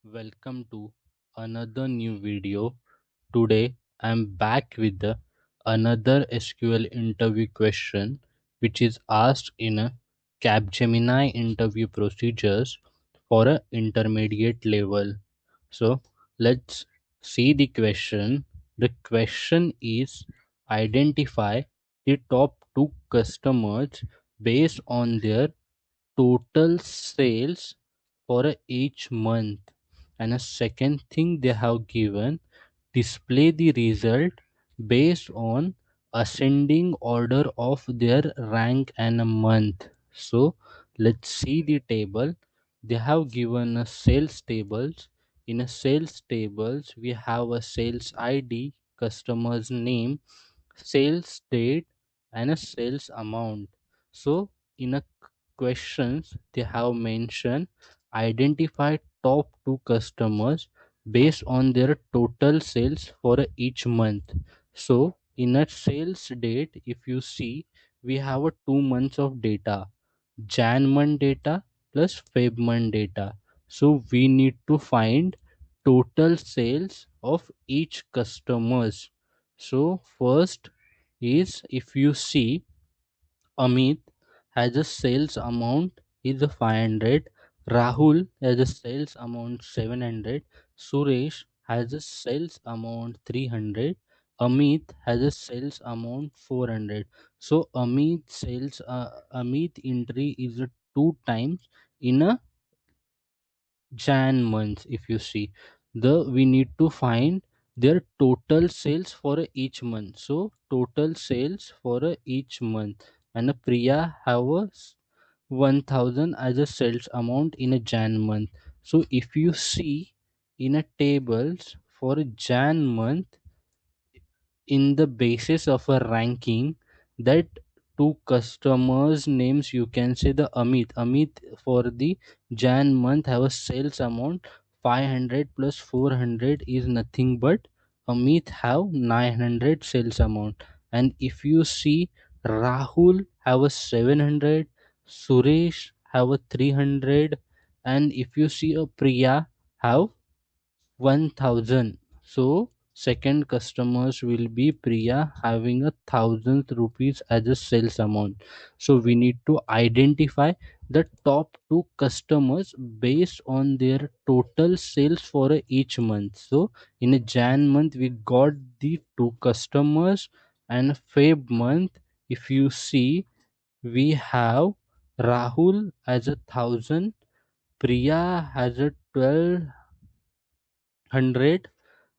Welcome to another new video. Today I'm back with another SQL interview question which is asked in a Capgemini interview procedures for a intermediate level. So let's see the question. The question is identify the top two customers based on their total sales for each month. And a second thing they have given, display the result based on ascending order of their rank and a month. So let's see the table. They have given a sales tables. In a sales tables we have a sales id, customer's name, sales date, and a sales amount. So in a questions they have mentioned identify top two customers based on their total sales for each month. So in a sales date, if you see, we have a 2 months of data, Jan month data plus Feb month data. So we need to find total sales of each customers. So first is, if you see, Amit has a sales amount is a 500, Rahul has a sales amount 700, Suresh has a sales amount 300, Amit has a sales amount 400. So Amit entry is a two times in a Jan month. If you see, the we need to find their total sales for each month. So total sales for each month, and a Priya have a 1000 as a sales amount in a Jan month. So if you see in a tables for a Jan month, in the basis of a ranking, that two customers names, you can say the Amit for the Jan month have a sales amount 500 plus 400 is nothing but Amit have 900 sales amount. And if you see, Rahul have a 700, Suresh have a 300, and if you see a Priya have 1000. So second customers will be Priya having 1000 rupees as a sales amount. So we need to identify the top two customers based on their total sales for each month. So in a Jan month we got the two customers, and Feb month, if you see, we have Rahul as 1000, Priya has a 1200,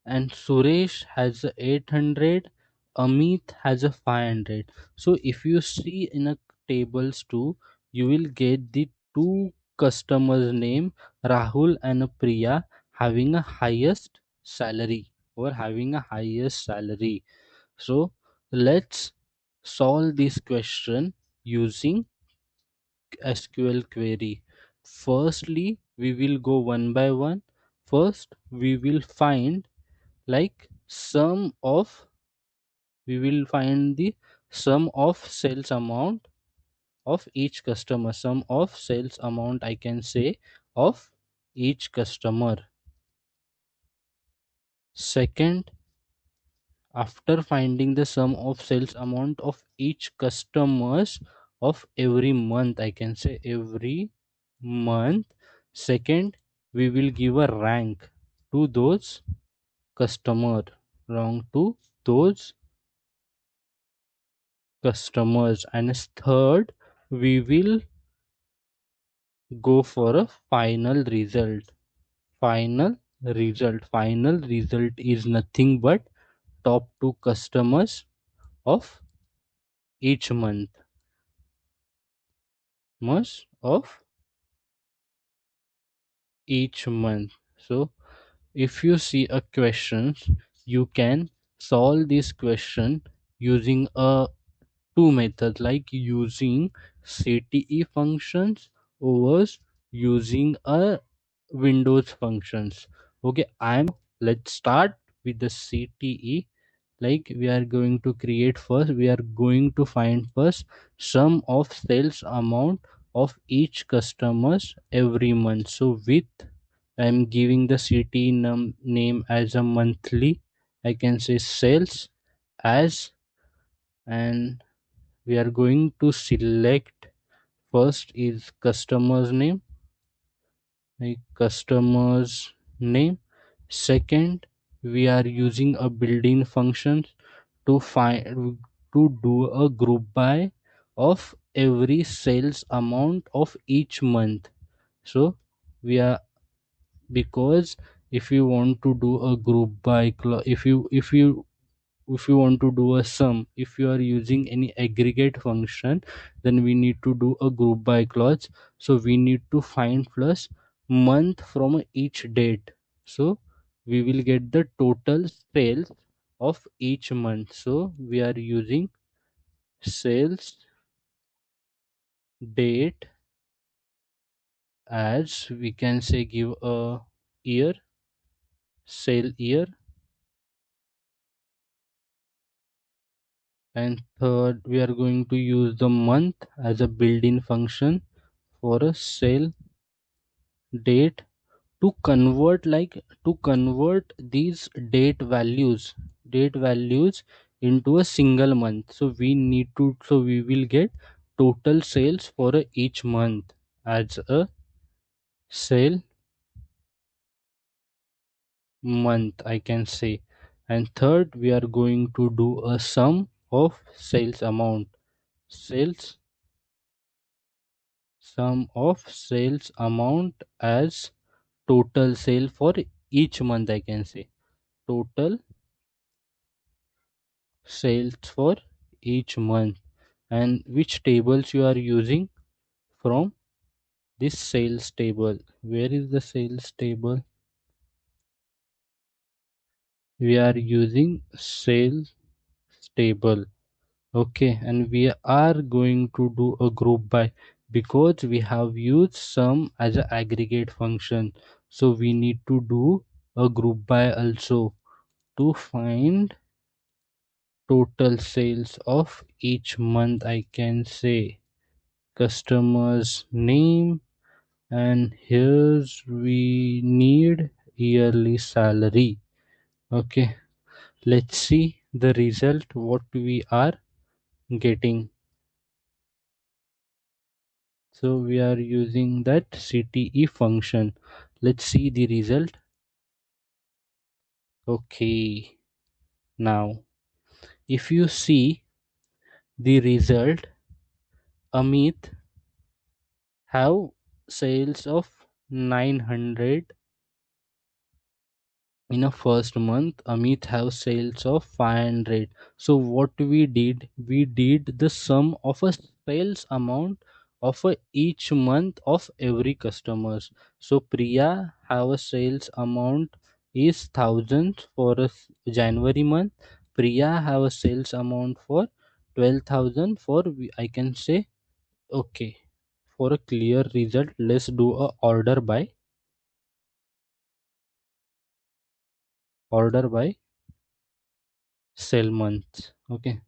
and Suresh has a 800, Amit has a 500. So if you see in a tables too, you will get the two customers name, Rahul and Priya, having a highest salary or having a highest salary. So let's solve this question using SQL query. Firstly, we will go one by one. First, we will find like sum of, we will find the sum of sales amount of each customer, sum of sales amount, I can say, of each customer. Second, after finding the sum of sales amount of each customers of every month, I can say every month. Second, we will give a rank to those customer, wrong, to those customers. And third, we will go for a final result. Final result is nothing but top two customers of each month, months of each month. So if you see a questions, you can solve this question using a two methods, like using CTE functions over using a Windows functions. Okay, let's start with the CTE. Like we are going to create first, we are going to find first sum of sales amount of each customers every month. So with I'm giving the city name as a monthly. I can say sales as, and we are going to select first is customer's name, like customer's name. Second, we are using a built-in function to find to do a group by of every sales amount of each month. So we are, because if you want to do a group by if you want to do a sum, if you are using any aggregate function, then we need to do a group by clause. So we need to find plus month from each date. So we will get the total sales of each month. So we are using sales date as, we can say, give a year, sale year. And third, we are going to use the month as a built-in function for a sale date, to convert, to convert these date values into a single month. So we need to, so we will get total sales for each month as a sale month, I can say. And third, we are going to do a sum of sales amount, sales sum of sales amount as total sale for each month, I can say. Total sales for each month. And which tables you are using from this sales table? Where is the sales table? We are using sales table. Okay, and we are going to do a group by, because we have used sum as an aggregate function. So we need to do a group by also to find total sales of each month, I can say. Customer's name, and here's we need yearly salary. Okay, let's see the result what we are getting. So we are using that CTE function. Let's see the result. Okay, now if you see the result, Amit have sales of 900. In a first month, Amit have sales of 500. So what we did the sum of a sales amount of each month of every customers. So Priya have a sales amount is 1000 for a January month. Priya have a sales amount for 12,000 for, I can say. Okay, for a clear result, let's do a order by sale months. Okay,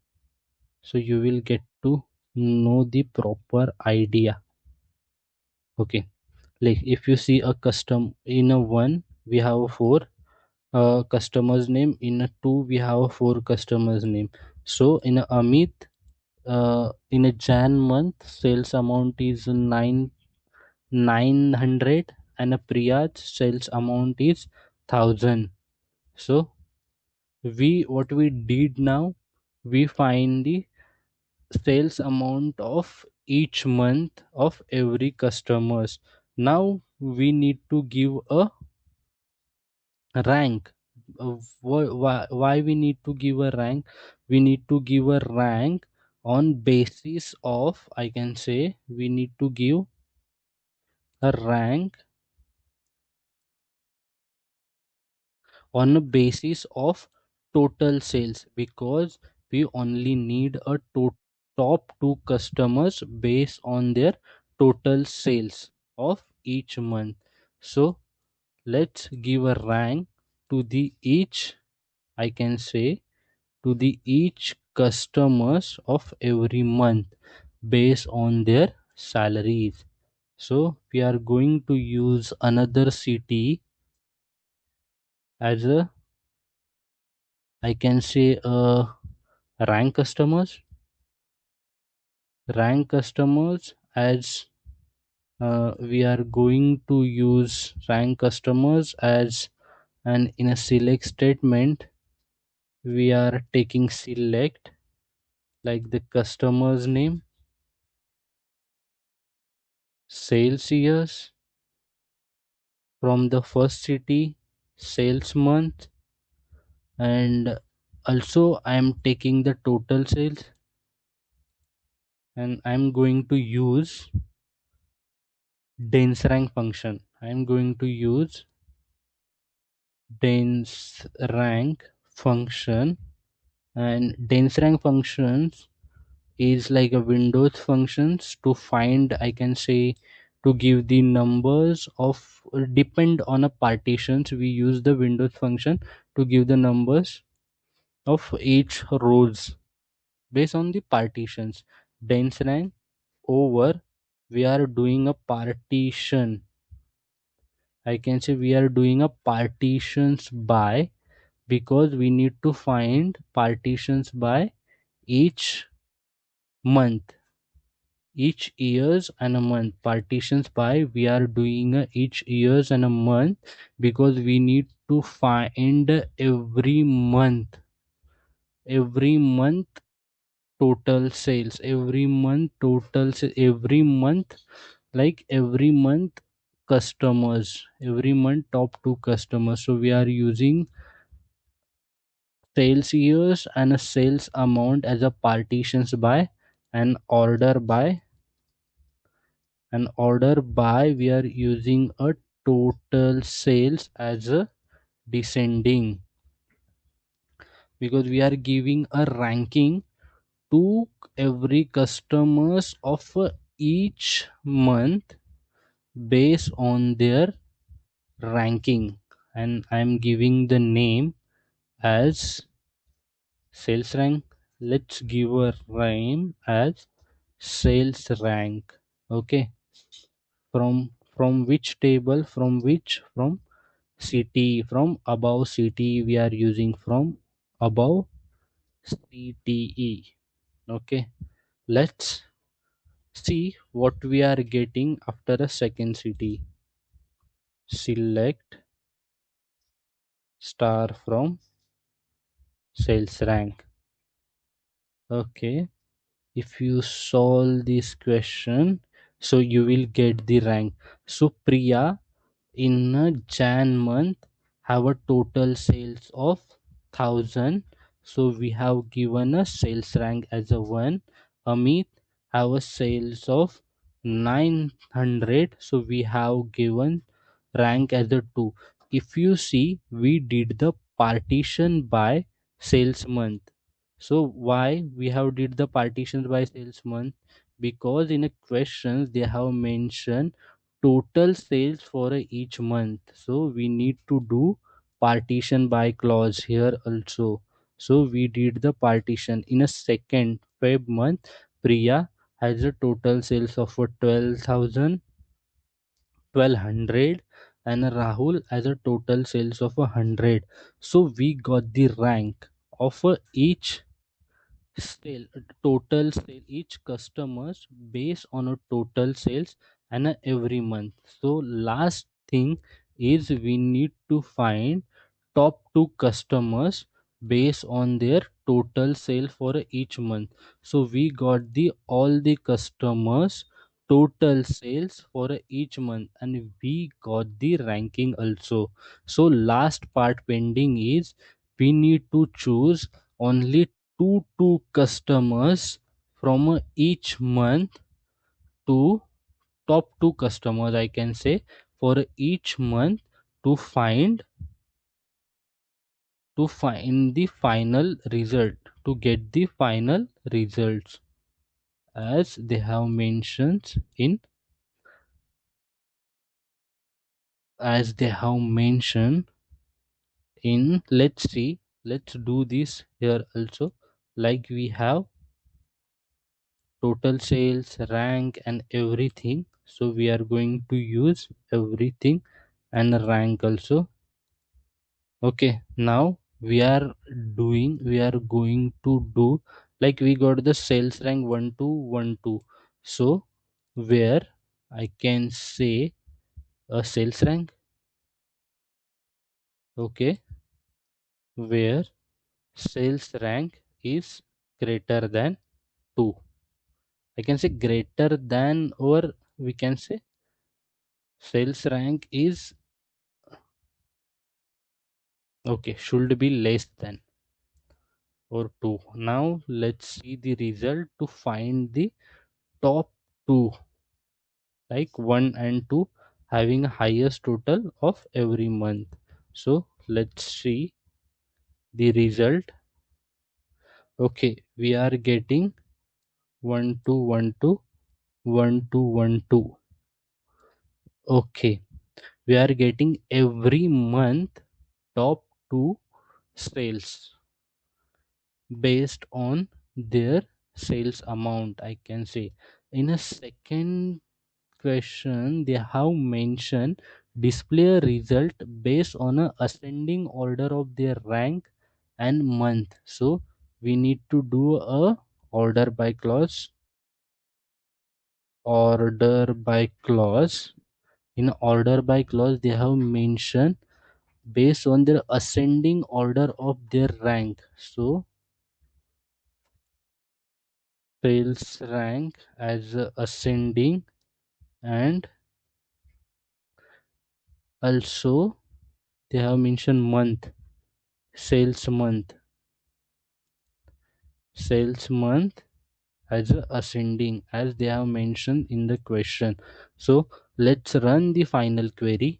so you will get to know the proper idea. Okay, like if you see a custom in a one, we have four customers name. In a two, we have four customers name. So in a Amit, in a Jan month, sales amount is 900, and a Priyat sales amount is 1000. So we, what we did now, we find the sales amount of each month of every customers. Now we need to give a rank. Why we need to give a rank? We need to give a rank on basis of, I can say, we need to give a rank on a basis of total sales, because we only need a top two customers based on their total sales of each month. So let's give a rank to the each, I can say, to the each customers of every month based on their salaries. So we are going to use another city as a, I can say, rank customers. Rank customers as we are going to use rank customers as, and in a select statement we are taking select like the customer's name, sales years from the first city, sales month, and also I am taking the total sales, and I am going to use dense rank function. I am going to use dense rank function, and dense rank functions is like a windows functions to find, I can say, to give the numbers of, depend on a partitions, we use the windows function to give the numbers of each rows based on the partitions. Dense rank over, we are doing a partition, I can say we are doing a partitions by, because we need to find partitions by each month, each years and a month. Partitions by, we are doing a each years and a month because we need to find every month total sales, every month total every month, like every month customers, every month top 2 customers. So we are using sales years and a sales amount as a partitions by, and order by, and order by we are using a total sales as a descending, because we are giving a ranking to every customers of each month based on their ranking, and I'm giving the name as sales rank. Let's give a name as sales rank. Okay, from which table, from city, from above city we are using, from above CTE. Okay, let's see what we are getting after a second city. Select star from sales rank. Okay, if you solve this question, so you will get the rank. So Priya in a Jan month have a total sales of 1000, so we have given a sales rank as a 1. Amit have a sales of 900, so we have given rank as a 2. If you see, we did the partition by sales month. So why we have did the partitions by sales month? Because in a questions they have mentioned total sales for each month, so we need to do partition by clause here also. So we did the partition in a second Feb month. Priya has a total sales of 12,000, 1200, and Rahul has a total sales of 100. So we got the rank of each sale, total sale, each customers based on a total sales and every month. So last thing is we need to find top 2 customers based on their total sale for each month. So we got the all the customers total sales for each month, and we got the ranking also. So last part pending is we need to choose only two customers from each month, to top 2 customers, I can say, for each month to find the final result, to get the final results as they have mentioned in, as they have mentioned in, let's see, let's do this here also. Like we have total sales, rank, and everything. So we are going to use everything and rank also. Okay, now we are going to do, like, we got the sales rank 1212. So where I can say a sales rank, okay, where sales rank is greater than 2. I can say greater than, or we can say sales rank is, okay, should be less than or 2. Now let's see the result to find the top 2, like 1 and 2 having highest total of every month. So let's see the result. Okay, we are getting 1212, 1212. Okay, we are getting every month top 2 sales based on their sales amount, I can say. In a second question, they have mentioned display a result based on a ascending order of their rank and month. So we need to do a order by clause. Order by clause. In order by clause, they have mentioned based on their ascending order of their rank. So sales rank as ascending, and also they have mentioned month, sales month, sales month as ascending, as they have mentioned in the question. So let's run the final query.